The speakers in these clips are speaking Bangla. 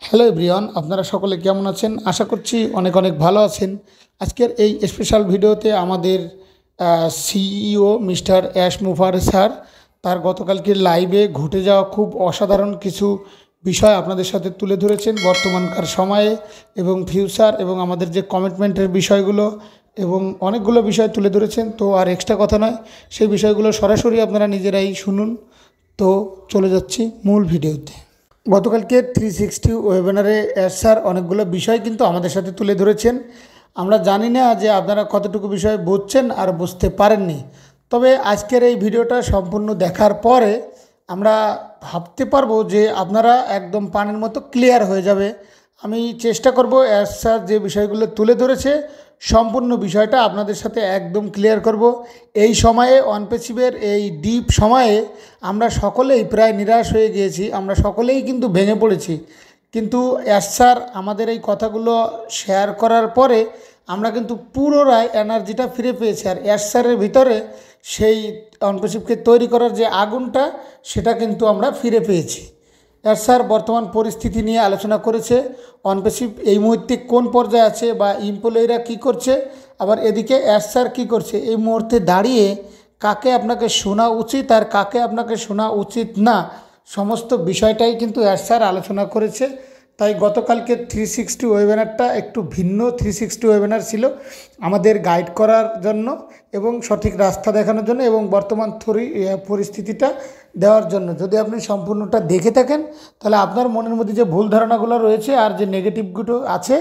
হ্যালো এভরিওয়ান, আপনারা সকলে কেমন আছেন? আশা করছি অনেক অনেক ভালো আছেন। আজকের এই স্পেশাল ভিডিওতে আমাদের সিইও মিস্টার অ্যাশ মুফার স্যার তার গতকালকের লাইভে ঘটে যাওয়া খুব অসাধারণ কিছু বিষয় আপনাদের সাথে তুলে ধরেছেন বর্তমানকার সময়ে এবং ফিউচার এবং আমাদের যে কমিটমেন্টের বিষয়গুলো এবং অনেকগুলো বিষয় তুলে ধরেছেন। তো আর এক্সট্রা কথা নয়, সেই বিষয়গুলো সরাসরি আপনারা নিজেরাই শুনুন। তো চলে যাচ্ছি মূল ভিডিওতে। গতকালকে 360 ওয়েবিনারে স্যার অনেকগুলো বিষয় কিন্তু আমাদের সাথে তুলে ধরেছেন। আমরা জানি না যে আপনারা কতটুকু বিষয় বুঝছেন আর বুঝতে পারেননি, তবে আজকের এই ভিডিওটা সম্পূর্ণ দেখার পরে আমরা ভাবতে পারবো যে আপনারা একদম পানির মতো ক্লিয়ার হয়ে যাবে। আমি চেষ্টা করব স্যার যে বিষয়গুলো তুলে ধরেছে সম্পূর্ণ বিষয়টা আপনাদের সাথে একদম ক্লিয়ার করব। এই সময়ে অনপেসিভের এই ডিপ সময়ে আমরা সকলেই প্রায় নিরাশ হয়ে গিয়েছি, আমরা সকলেই কিন্তু ভেঙে পড়েছি। কিন্তু স্যার আমাদের এই কথাগুলো শেয়ার করার পরে আমরা কিন্তু পুনরায় এনার্জিটা ফিরে পেয়েছি। আর স্যারের ভিতরে সেই অনপেসিভকে তৈরি করার যে আগুনটা, সেটা কিন্তু আমরা ফিরে পেয়েছি। স্যার বর্তমান পরিস্থিতি নিয়ে আলোচনা করেছে, অনপেসিভ এই মুহূর্তে কোন পর্যায়ে আছে বা এমপ্লয়িরা কী করছে, আবার এদিকে স্যার কী করছে। এই মুহূর্তে দাঁড়িয়ে কাকে আপনাকে শোনা উচিত আর কাকে আপনাকে শোনা উচিত না, সমস্ত বিষয়টাই কিন্তু স্যার আলোচনা করেছে। তাই গতকালকে 360 ওয়েবিনারটা একটু ভিন্ন 360 ওয়েবিনার ছিল, আমাদের গাইড করার জন্য এবং সঠিক রাস্তা দেখানোর জন্য এবং বর্তমান পরিস্থিতিটা দেওয়ার জন্য। যদি আপনি সম্পূর্ণটা দেখে থাকেন তাহলে আপনার মনের মধ্যে যে ভুল ধারণাগুলো রয়েছে আর যে নেগেটিভগুলো আছে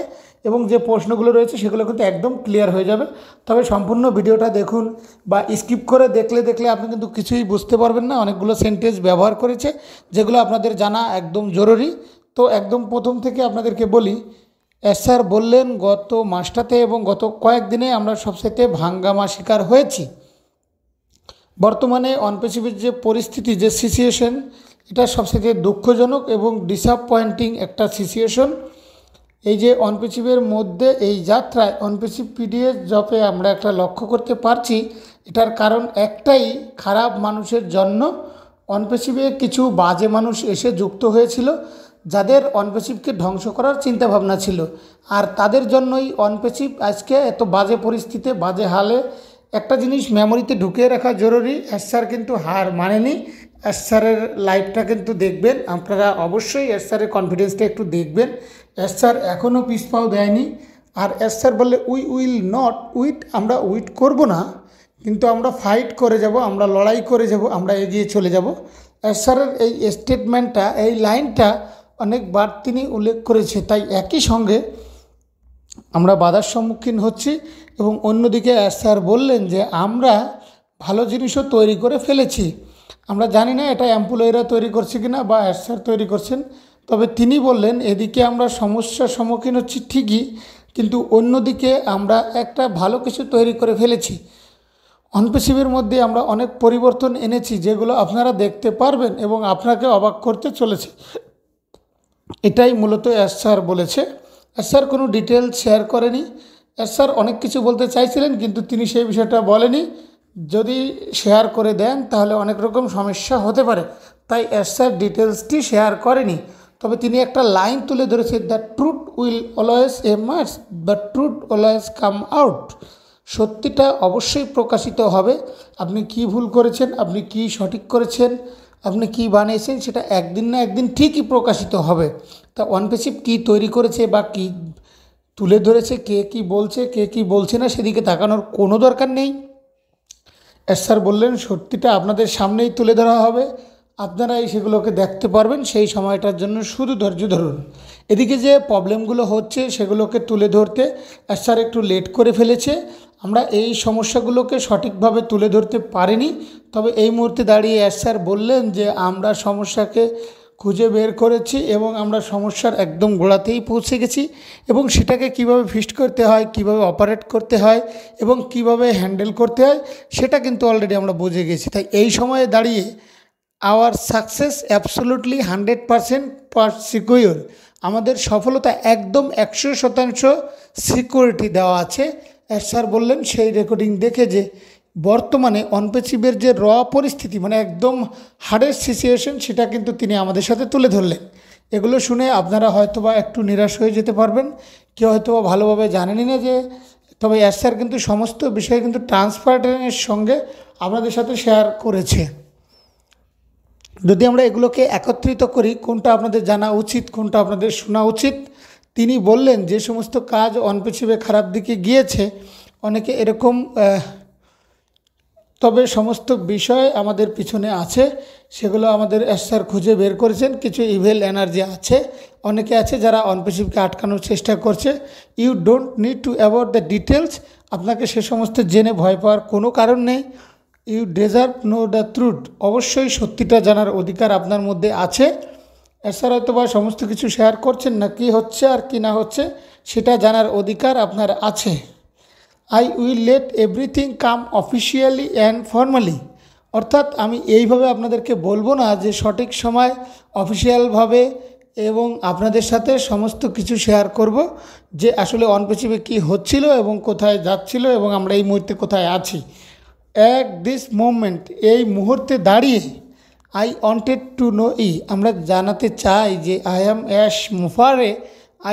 এবং যে প্রশ্নগুলো রয়েছে সেগুলো কিন্তু একদম ক্লিয়ার হয়ে যাবে। তবে সম্পূর্ণ ভিডিওটা দেখুন, বা স্কিপ করে দেখলে আপনি কিন্তু কিছুই বুঝতে পারবেন না। অনেকগুলো সেন্টেন্স ব্যবহার করেছে যেগুলো আপনাদের জানা একদম জরুরি। তো একদম প্রথম থেকে আপনাদেরকে বলি, স্যার বললেন গত মাসটাতে এবং গত কয়েকদিনে আমরা সবচেয়ে ভাঙ্গামা শিকার হয়েছি। বর্তমানে অনপেসিভের যে পরিস্থিতি, যে সিচুয়েশন, এটা সবচেয়ে দুঃখজনক এবং ডিসঅ্যাপয়েন্টিং একটা সিচুয়েশন। এই যে অনপেসিভের মধ্যে এই যাত্রায় অনপেসিভ পিডিএস জবে আমরা একটা লক্ষ্য করতে পারছি, এটার কারণ একটাই, খারাপ মানুষের জন্য অনপেসিভে কিছু বাজে মানুষ এসে যুক্ত হয়েছিল যাদের অনপেসিভকে ধ্বংস করার চিন্তাভাবনা ছিল। আর তাদের জন্যই অনপেসিভ আজকে এত বাজে পরিস্থিতিতে, বাজে হালে। একটা জিনিস মেমোরিতে ঢুকিয়ে রাখা জরুরি, স্যার কিন্তু হার মানেনি। স্যারের লাইভটা কিন্তু দেখবেন আপনারা, অবশ্যই স্যারের কনফিডেন্সটা একটু দেখবেন। স্যার এখনও পিছপাও দেয়নি। আর স্যার বললে উই উইল নট উইট, আমরা উইট করব না, কিন্তু আমরা ফাইট করে যাব, আমরা লড়াই করে যাব, আমরা এগিয়ে চলে যাব। স্যারের এই স্টেটমেন্টটা, এই লাইনটা অনেকবার তিনি উল্লেখ করেছে। তাই একই সঙ্গে আমরা বাধার সম্মুখীন হচ্ছি এবং অন্যদিকে স্যার বললেন যে আমরা ভালো জিনিসও তৈরি করে ফেলেছি। আমরা জানি না এটা এমপ্লয়িরা তৈরি করছে কিনা বা স্যার তৈরি করছেন, তবে তিনি বললেন এদিকে আমরা সমস্যার সম্মুখীন হচ্ছি ঠিকই, কিন্তু অন্যদিকে আমরা একটা ভালো কিছু তৈরি করে ফেলেছি। অনপেসিভের মধ্যে আমরা অনেক পরিবর্তন এনেছি যেগুলো আপনারা দেখতে পারবেন এবং আপনাকে অবাক করতে চলেছে। এটাই মূলত স্যার বলেছে। স্যার কোনো ডিটেলস শেয়ার করেনি। স্যার অনেক কিছু বলতে চাইছিলেন কিন্তু তিনি সেই বিষয়টা বলেনি। যদি শেয়ার করে দেন তাহলে অনেক রকম সমস্যা হতে পারে, তাই স্যার ডিটেলসটি শেয়ার করেনি। তবে তিনি একটা লাইন তুলে ধরেছে, the truth will always emerge, the truth always come out. সত্যিটা অবশ্যই প্রকাশিত হবে। আপনি কি ভুল করেছেন, আপনি কি সঠিক করেছেন, আপনি কি বানিয়েছেন, সেটা একদিন না একদিন ঠিকই প্রকাশিত হবে। তা অনপেসিভ কী তৈরি করেছে বা কী তুলে ধরেছে, কে কী বলছে, কে কী বলছে না, সেদিকে তাকানোর কোনো দরকার নেই। স্যার বললেন সত্যিটা আপনাদের সামনেই তুলে ধরা হবে, আপনারাই সেগুলোকে দেখতে পারবেন। সেই সময়টার জন্য শুধু ধৈর্য ধরুন। এদিকে যে প্রবলেমগুলো হচ্ছে সেগুলোকে তুলে ধরতে স্যার একটু লেট করে ফেলেছে। আমরা এই সমস্যাগুলোকে সঠিকভাবে তুলে ধরতে পারিনি। তবে এই মুহূর্তে দাঁড়িয়ে স্যার বললেন যে আমরা সমস্যাকে খুঁজে বের করেছি এবং আমরা সমস্যার একদম গোড়াতেই পৌঁছে গেছি এবং সেটাকে কিভাবে ফিক্সড করতে হয়, কিভাবে অপারেট করতে হয় এবং কিভাবে হ্যান্ডেল করতে হয় সেটা কিন্তু অলরেডি আমরা বুঝে গেছি। তাই এই সময়ে দাঁড়িয়ে আওয়ার সাকসেস অ্যাবসোলুটলি 100% সিকিউর, আমাদের সফলতা একদম 100% সিকিউরিটি দেওয়া আছে। স্যার বললেন সেই রেকর্ডিং দেখে যে বর্তমানে অনপেসিভের যে পরিস্থিতি, মানে একদম হার্ডেস্ট সিচুয়েশন, সেটা কিন্তু তিনি আমাদের সাথে তুলে ধরলেন এগুলো শুনে আপনারা হয়তোবা একটু নিরাশ হয়ে যেতে পারবেন, কেউ হয়তোবা ভালোভাবে জানেনই না যে, তবে এস স্যার কিন্তু সমস্ত বিষয় কিন্তু ট্রান্সপারেন্টের সঙ্গে আপনাদের সাথে শেয়ার করেছে। যদি আমরা এগুলোকে একত্রিত করি, কোনটা আপনাদের জানা উচিত, কোনটা আপনাদের শোনা উচিত, তিনি বললেন যে সমস্ত কাজ অনপিছিয়ে খারাপ দিকে গিয়েছে, অনেকে এরকম, তবে সমস্ত বিষয় আমাদের পিছনে আছে, সেগুলো আমাদের এস স্যার খুঁজে বের করেছেন। কিছু ইভেল এনার্জি আছে, অনেকে আছে যারা অনপিছিভকে আটকানোর চেষ্টা করছে। You don't need to about the details, আপনাকে সে সমস্ত জেনে ভয় পাওয়ার কোনো কারণ নেই। You deserve know the truth, অবশ্যই সত্যিটা জানার অধিকার আপনার মধ্যে আছে। এস স্যার হয়তো বা সমস্ত কিছু শেয়ার করছেন না, কী হচ্ছে আর কি না হচ্ছে সেটা জানার অধিকার আপনার আছে। I will let everything come officially and formally, অর্থাৎ আমি এইভাবে আপনাদেরকে বলবো না যে সঠিক সময় অফিসিয়ালভাবে এবং আপনাদের সাথে সমস্ত কিছু শেয়ার করব যে আসলে অনপিছিভে কী হচ্ছিল এবং কোথায় যাচ্ছিল এবং আমরা এই মুহূর্তে কোথায় আছি। অ্যাট দিস মোমেন্ট, এই মুহূর্তে দাঁড়িয়ে, আই ওয়ান্টেড টু নো, আমরা জানাতে চাই যে আই অ্যাম অ্যাশ মুফারে,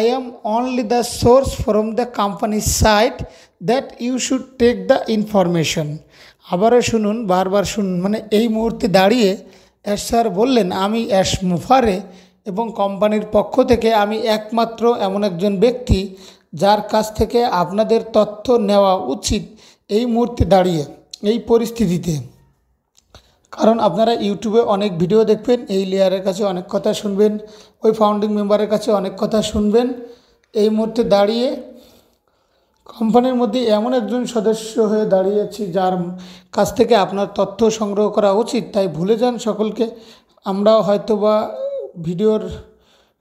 I am only the source from the company's side that you should take the information. আবারও শুনুন, বারবার শুনুন, মানে এই মুহূর্তে দাঁড়িয়ে এস স্যার বললেন আমি অ্যাশ মুফারে এবং কোম্পানির পক্ষ থেকে আমি একমাত্র এমন একজন ব্যক্তি যার কাছ থেকে আপনাদের তথ্য নেওয়া উচিত এই মুহূর্তে দাঁড়িয়ে, এই পরিস্থিতিতে। কারণ আপনারা ইউটিউবে অনেক ভিডিও দেখবেন, এই লেয়ারের কাছে অনেক কথা শুনবেন, ওই ফাউন্ডিং মেম্বারের কাছে অনেক কথা শুনবেন। এই মুহূর্তে দাঁড়িয়ে কোম্পানির মধ্যে এমন একজন সদস্য হয়ে দাঁড়িয়েছি যার কাছ থেকে আপনার তথ্য সংগ্রহ করা উচিত, তাই ভুলে যান সকলকে। আমরাও হয়তোবা ভিডিওর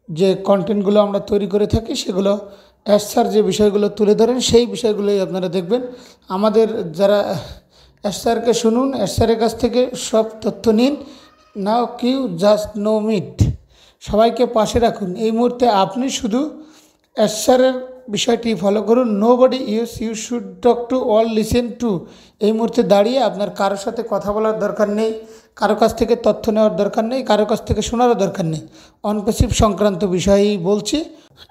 যে কন্টেন্টগুলো আমরা তৈরি করে থাকি সেগুলো এস স্যার যে বিষয়গুলো তুলে ধরেন সেই বিষয়গুলোই আপনারা দেখবেন। আমাদের যারা এস স্যারকে শুনুন, এস স্যারের কাছ থেকে সব তথ্য নিন। নাও কিউ জাস্ট নো মিট, সবাইকে পাশে রাখুন। এই মুহূর্তে আপনি শুধু এস স্যারের বিষয়টি ফলো করুন। Nobody you should talk to all listen to. এই মুহূর্তে দাঁড়িয়ে আপনার কারোর সাথে কথা বলার দরকার নেই, কারো কাছ থেকে তথ্য নেওয়ার দরকার নেই, কারো কাছ থেকে শোনারও দরকার নেই। অনপ্যাসিভ সংক্রান্ত বিষয়েই বলছি,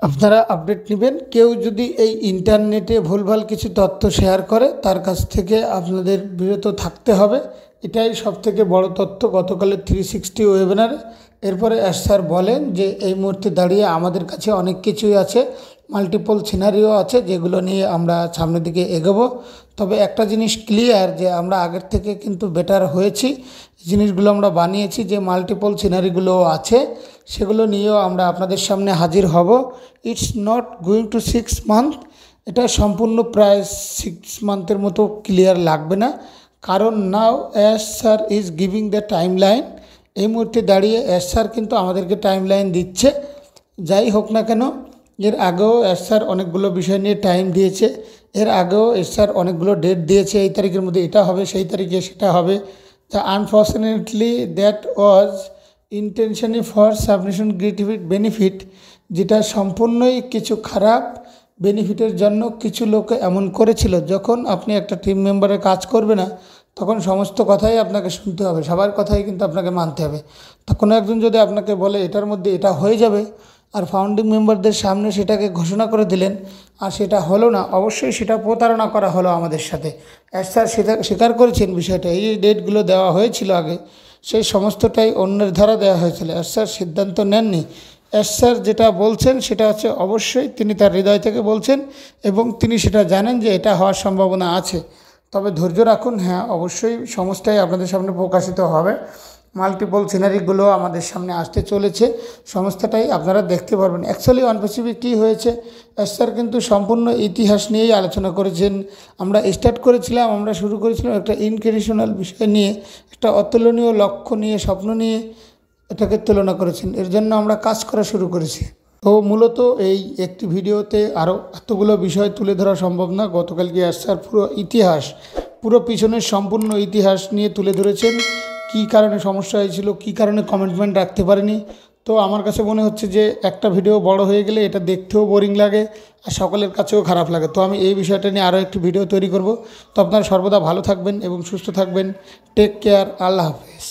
আপনারা আপডেট নেবেন। কেউ যদি এই ইন্টারনেটে ভুলভাল কিছু তথ্য শেয়ার করে তার কাছ থেকে আপনাদের বিরত থাকতে হবে, এটাই সবথেকে বড় তথ্য গতকালের 360 ওয়েবিনারে। এরপরে এস স্যার বলেন যে এই মুহূর্তে দাঁড়িয়ে আমাদের কাছে অনেক কিছুই আছে, মাল্টিপল সিনারিও আছে যেগুলো নিয়ে আমরা সামনের দিকে এগোবো। তবে একটা জিনিস ক্লিয়ার যে আমরা আগের থেকে কিন্তু বেটার হয়েছি, জিনিসগুলো আমরা বানিয়েছি, যে মাল্টিপল সিনারিগুলো আছে সেগুলো নিয়েও আমরা আপনাদের সামনে হাজির হব। It's not going to 6 month, এটা সম্পূর্ণ প্রায় 6 মান্থের মতো ক্লিয়ার লাগবে না, কারণ now as sir is giving the time line. এই মুহূর্তে দাঁড়িয়ে এস স্যার কিন্তু আমাদেরকে টাইম লাইন দিচ্ছে। যাই হোক না কেন, এর আগেও এস স্যার অনেকগুলো বিষয় নিয়ে টাইম দিয়েছে, এর আগেও এস স্যার অনেকগুলো ডেট দিয়েছে, এই তারিখের মধ্যে এটা হবে, সেই তারিখে সেটা হবে। তা আনফর্চুনেটলি দ্যাট ওয়াজ ইন্টেনশনই ফর সাবমিশন গ্রেটিফিট বেনিফিট, যেটা সম্পূর্ণই কিছু খারাপ বেনিফিটের জন্য কিছু লোক এমন করেছিল। যখন আপনি একটা টিম মেম্বারের কাজ করবে না তখন সমস্ত কথাই আপনাকে শুনতে হবে, সবার কথাই কিন্তু আপনাকে মানতে হবে। তা কোনো একজন যদি আপনাকে বলে এটার মধ্যে এটা হয়ে যাবে, আর ফাউন্ডিং মেম্বারদের সামনে সেটাকে ঘোষণা করে দিলেন আর সেটা হলো না, অবশ্যই সেটা প্রতারণা করা হলো আমাদের সাথে। এস স্যার সেটা স্বীকার করেছেন বিষয়টা, এই ডেটগুলো দেওয়া হয়েছিল আগে, সেই সমস্তটাই অন্যের ধারা দেওয়া হয়েছিল। এস স্যার সিদ্ধান্ত নেননি। এস স্যার যেটা বলছেন সেটা হচ্ছে অবশ্যই তিনি তার হৃদয় থেকে বলছেন এবং তিনি সেটা জানেন যে এটা হওয়ার সম্ভাবনা আছে। তবে ধৈর্য রাখুন, হ্যাঁ অবশ্যই সমস্তটাই আপনাদের সামনে প্রকাশিত হবে। মাল্টিপল সিনারিগুলো আমাদের সামনে আসতে চলেছে, সমস্তটাই আপনারা দেখতে পারবেন। অ্যাকচুয়ালি অনপ্যাসিভে কী হয়েছে, এস স্যার কিন্তু সম্পূর্ণ ইতিহাস নিয়েই আলোচনা করেছেন। আমরা স্টার্ট করেছিলাম, আমরা শুরু করেছিলাম একটা ইনক্রিশনাল বিষয় নিয়ে, একটা অতুলনীয় লক্ষ্য নিয়ে, স্বপ্ন নিয়ে এটাকে তুলনা করেছেন, এর জন্য আমরা কাজ করা শুরু করেছি। তো মূলত এই একটি ভিডিওতে আরও এতগুলো বিষয় তুলে ধরা সম্ভব না। গতকালকে এস স্যার পুরো ইতিহাস, পুরো পিছনের সম্পূর্ণ ইতিহাস নিয়ে তুলে ধরেছেন, কী কারণে সমস্যা হয়েছিল, কী কারণে কমিটমেন্ট রাখতে পারেনি। তো আমার কাছে মনে হচ্ছে যে একটা ভিডিও বড় হয়ে গেলে এটা দেখতেও বোরিং লাগে আর সকলের কাছেও খারাপ লাগে। তো আমি এই বিষয়টা নিয়ে আরও একটি ভিডিও তৈরি করব। তো আপনারা সর্বদা ভালো থাকবেন এবং সুস্থ থাকবেন। টেক কেয়ার, আল্লাহ হাফেজ।